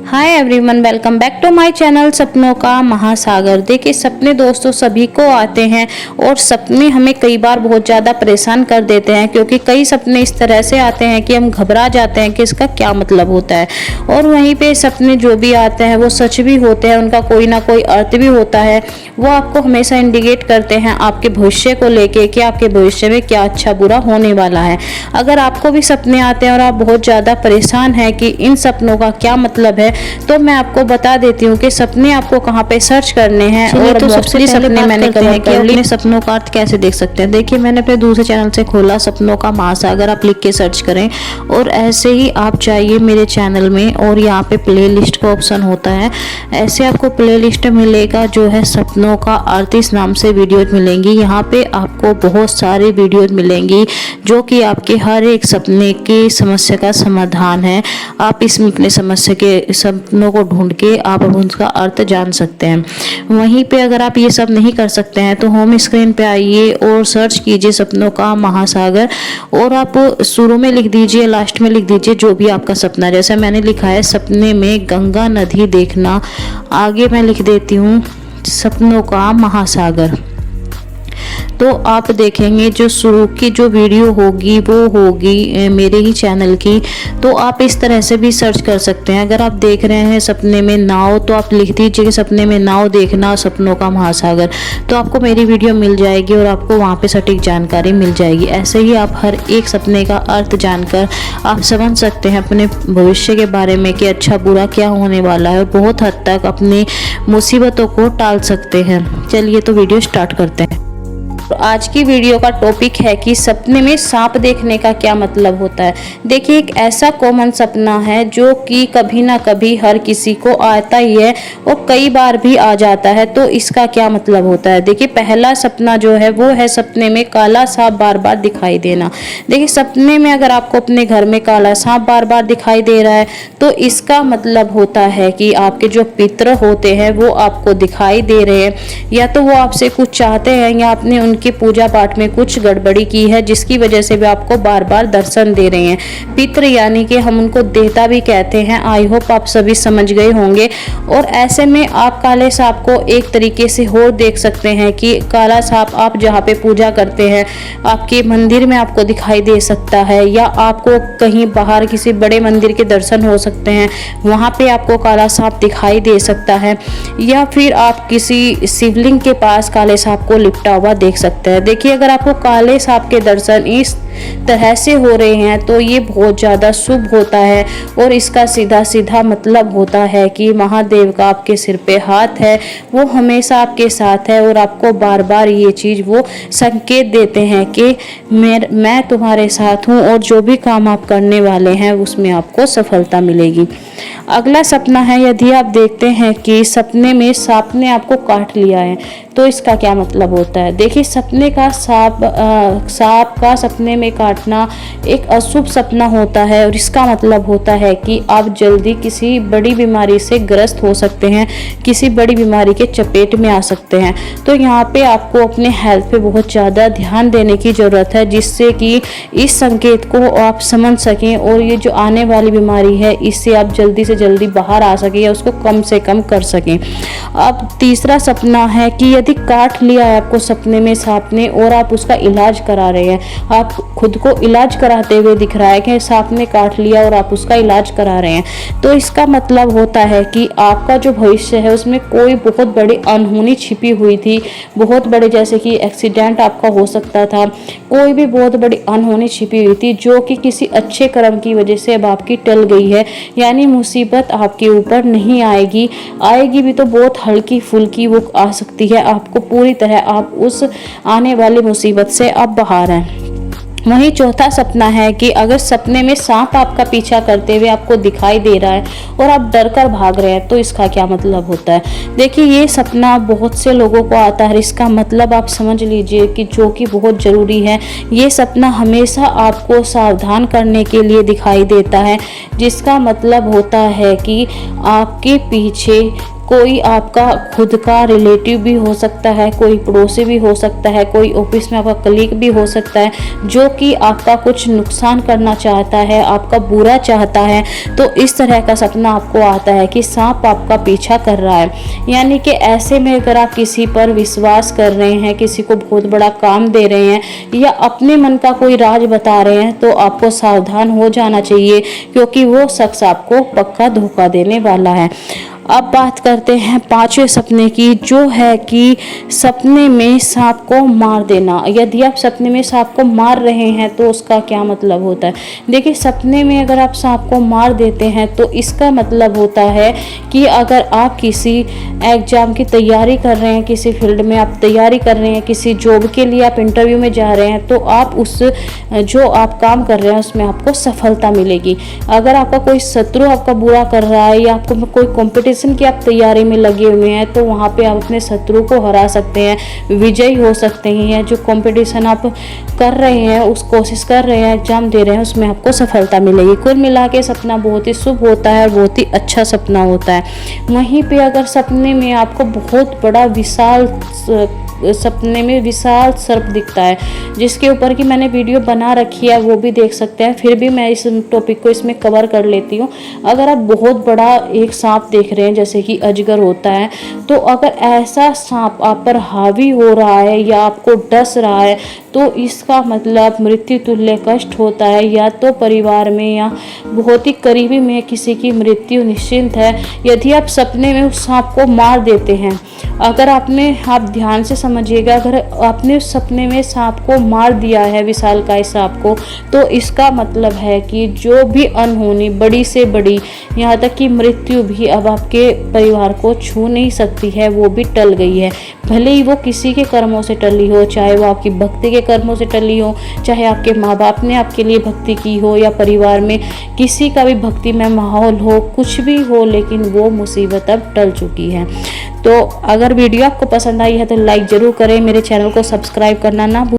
Hi everyone, welcome back to my channel सपनों का महासागर। देखिए, सपने दोस्तों सभी को आते हैं और सपने हमें कई बार बहुत ज़्यादा परेशान कर देते हैं, क्योंकि कई सपने इस तरह से आते हैं कि हम घबरा जाते हैं कि इसका क्या मतलब होता है। और वहीं पे सपने जो भी आते हैं वो सच भी होते हैं, उनका कोई ना कोई अर्थ भी होता है। वो आपको हमेशा इंडिकेट करते हैं आपके भविष्य को लेके कि आपके भविष्य में क्या अच्छा बुरा होने वाला है। अगर आपको भी सपने आते हैं और आप बहुत ज़्यादा परेशान हैं कि इन सपनों का क्या मतलब है, तो मैं आपको बता देती हूँ कि सपने आपको कहाँ पे सर्च करने हैं। और तो सबसे सपने मैंने कहे हैं कि अपने सपनों का अर्थ कैसे देख सकते हैं। देखिए, मैंने अपने दूसरे चैनल से खोला सपनों का महासागर, आप लिख के सर्च करें और ऐसे ही आप जाइए मेरे चैनल में और यहाँ पे प्ले लिस्ट का ऑप्शन होता है। ऐसे आपको प्ले लिस्ट मिलेगा जो है सपनों का अर्थ, इस नाम से वीडियोज मिलेंगी। यहाँ पे आपको बहुत सारी वीडियोज मिलेंगी जो कि आपके हर एक सपने की समस्या का समाधान है। आप इसमें अपने समस्या के सपनों को ढूंढ के आप उसका अर्थ जान सकते हैं। वहीं पे अगर आप ये सब नहीं कर सकते हैं तो होम स्क्रीन पे आइए और सर्च कीजिए सपनों का महासागर, और आप शुरू में लिख दीजिए, लास्ट में लिख दीजिए जो भी आपका सपना। जैसे मैंने लिखा है सपने में गंगा नदी देखना, आगे मैं लिख देती हूँ सपनों का महासागर। तो आप देखेंगे जो शुरू की जो वीडियो होगी वो होगी मेरे ही चैनल की। तो आप इस तरह से भी सर्च कर सकते हैं। अगर आप देख रहे हैं सपने में नाव, तो आप लिख दीजिए कि सपने में नाव देखना सपनों का महासागर, तो आपको मेरी वीडियो मिल जाएगी और आपको वहाँ पे सटीक जानकारी मिल जाएगी। ऐसे ही आप हर एक सपने का अर्थ जानकर आप समझ सकते हैं अपने भविष्य के बारे में कि अच्छा बुरा क्या होने वाला है, और बहुत हद तक अपनी मुसीबतों को टाल सकते हैं। चलिए तो वीडियो स्टार्ट करते हैं। तो आज की वीडियो का टॉपिक है कि सपने में सांप देखने का क्या मतलब होता है। देखिए, एक ऐसा कॉमन सपना है जो कि कभी ना कभी हर किसी को आता ही है और कई बार भी आ जाता है। तो इसका क्या मतलब होता है। देखिए, पहला सपना जो है वो है सपने में काला सांप बार बार दिखाई देना। देखिए, सपने में अगर आपको अपने घर में काला सांप बार बार दिखाई दे रहा है तो इसका मतलब होता है कि आपके जो पितर होते हैं वो आपको दिखाई दे रहे हैं, या तो वो आपसे कुछ चाहते हैं या आपने उनकी पूजा पाठ में कुछ गड़बड़ी की है जिसकी वजह से वे आपको बार बार दर्शन दे रहे हैं। पितृ यानी कि हम उनको देवता भी कहते हैं। आई होप आप सभी समझ गए होंगे। और ऐसे में आप काले सांप को एक तरीके से और देख सकते हैं कि काला सांप आप जहाँ पे पूजा करते हैं आपके मंदिर में आपको दिखाई दे सकता है, या आपको कहीं बाहर किसी बड़े मंदिर के दर्शन हो सकते हैं, वहाँ पे आपको काला सांप दिखाई दे सकता है, या फिर आप किसी शिवलिंग के पास काले सांप को लिपटा हुआ देख सकते हैं। देखिए, अगर आपको काले सांप के दर्शन इस तरह से हो रहे हैं तो ये बहुत ज़्यादा शुभ होता है, और इसका सीधा सीधा मतलब होता है कि महादेव का आपके सिर पे हाथ है, वो हमेशा आपके साथ है और आपको बार बार ये चीज़ वो संकेत देते हैं कि मैं तुम्हारे साथ हूँ और जो भी काम आप करने वाले हैं उसमें आपको सफलता मिलेगी। अगला सपना है, यदि आप देखते हैं कि सपने में सांप ने आपको काट लिया है तो इसका क्या मतलब होता है। देखिए, सपने का सांप का सपने में काटना एक अशुभ सपना होता है, और इसका मतलब होता है कि आप जल्दी किसी बड़ी बीमारी से ग्रस्त हो सकते हैं, किसी बड़ी बीमारी के चपेट में आ सकते हैं। तो यहाँ पे आपको अपने हेल्थ पे बहुत ज़्यादा ध्यान देने की ज़रूरत है, जिससे कि इस संकेत को आप समझ सकें और ये जो आने वाली बीमारी है इससे आप जल्दी से जल्दी बाहर आ सकें या उसको कम से कम कर सकें। अब तीसरा सपना है कि यदि काट लिया है आपको सपने में सांप ने और आप उसका इलाज करा रहे हैं, आप खुद को इलाज कराते हुए दिख रहा है कि सांप ने काट लिया और आप उसका इलाज करा रहे हैं, तो इसका मतलब होता है कि आपका जो भविष्य है उसमें कोई बहुत बड़ी अनहोनी छिपी हुई थी। बहुत बड़े, जैसे कि एक्सीडेंट आपका हो सकता था, कोई भी बहुत बड़ी अनहोनी छिपी हुई थी जो कि किसी अच्छे कर्म की वजह से अब आपकी टल गई है। यानी मुसीबत आपके ऊपर नहीं आएगी, आएगी भी तो बहुत हल्की फुल्की वो आ सकती है। आपको पूरी तरह आप उस आने वाली मुसीबत से अब बाहर हैं। वहीं चौथा सपना है कि अगर सपने में सांप आपका पीछा करते हुए आपको दिखाई दे रहा है और आप डर कर भाग रहे हैं तो इसका क्या मतलब होता है। देखिए, ये सपना बहुत से लोगों को आता है, इसका मतलब आप समझ लीजिए कि जो कि बहुत ज़रूरी है। ये सपना हमेशा आपको सावधान करने के लिए दिखाई देता है, जिसका मतलब होता है कि आपके पीछे कोई आपका खुद का रिलेटिव भी हो सकता है, कोई पड़ोसी भी हो सकता है, कोई ऑफिस में आपका कलीग भी हो सकता है जो कि आपका कुछ नुकसान करना चाहता है, आपका बुरा चाहता है। तो इस तरह का सपना आपको आता है कि सांप आपका पीछा कर रहा है। यानी कि ऐसे में अगर आप किसी पर विश्वास कर रहे हैं, किसी को बहुत बड़ा काम दे रहे हैं या अपने मन का कोई राज बता रहे हैं, तो आपको सावधान हो जाना चाहिए, क्योंकि वो शख्स आपको पक्का धोखा देने वाला है। अब बात करते हैं पांचवें सपने की, जो है कि सपने में सांप को मार देना। यदि आप सपने में सांप को मार रहे हैं तो उसका क्या मतलब होता है। देखिए, सपने में अगर आप सांप को मार देते हैं तो इसका मतलब होता है कि अगर आप किसी एग्जाम की तैयारी कर रहे हैं, किसी फील्ड में आप तैयारी कर रहे हैं, किसी जॉब के लिए आप इंटरव्यू में जा रहे हैं, तो आप उस जो आप काम कर रहे हैं उसमें आपको सफलता मिलेगी। अगर आपका कोई शत्रु आपका बुरा कर रहा है या आपको कोई कॉम्पिटिशन की आप तैयारी में लगे हुए हैं, तो वहाँ पे आप अपने शत्रु को हरा सकते हैं, विजयी हो सकते हैं, या जो कंपटीशन आप कर रहे हैं, उस कोशिश कर रहे हैं, एग्जाम दे रहे हैं, उसमें आपको सफलता मिलेगी। कुल मिला के सपना बहुत ही शुभ होता है और बहुत ही अच्छा सपना होता है। वहीं पे अगर सपने में आपको बहुत बड़ा विशाल सपने में विशाल सर्प दिखता है, जिसके ऊपर की मैंने वीडियो बना रखी है, वो भी देख सकते हैं, फिर भी मैं इस टॉपिक को इसमें कवर कर लेती हूँ। अगर आप बहुत बड़ा एक सांप देख रहे हैं, जैसे कि अजगर होता है, तो अगर ऐसा सांप आप पर हावी हो रहा है या आपको डस रहा है, तो इसका मतलब मृत्यु तुल्य कष्ट होता है, या तो परिवार में या बहुत ही करीबी में किसी की मृत्यु निश्चिंत है। यदि आप सपने में उस सांप को मार देते हैं, अगर आप ध्यान से समझिएगा, अगर आपने उस सपने में सांप को मार दिया है, विशालकाय सांप को, तो इसका मतलब है कि जो भी अनहोनी बड़ी से बड़ी, यहाँ तक कि मृत्यु भी अब आपके परिवार को छू नहीं सकती है, वो भी टल गई है। भले ही वो किसी के कर्मों से टली हो, चाहे वो आपकी भक्ति के कर्मों से टली हो, चाहे आपके माँ बाप ने आपके लिए भक्ति की हो, या परिवार में किसी का भी भक्ति में माहौल हो, कुछ भी हो, लेकिन वो मुसीबत अब टल चुकी है। तो अगर वीडियो आपको पसंद आई है तो लाइक ज़रूर करें, मेरे चैनल को सब्सक्राइब करना ना भूलें।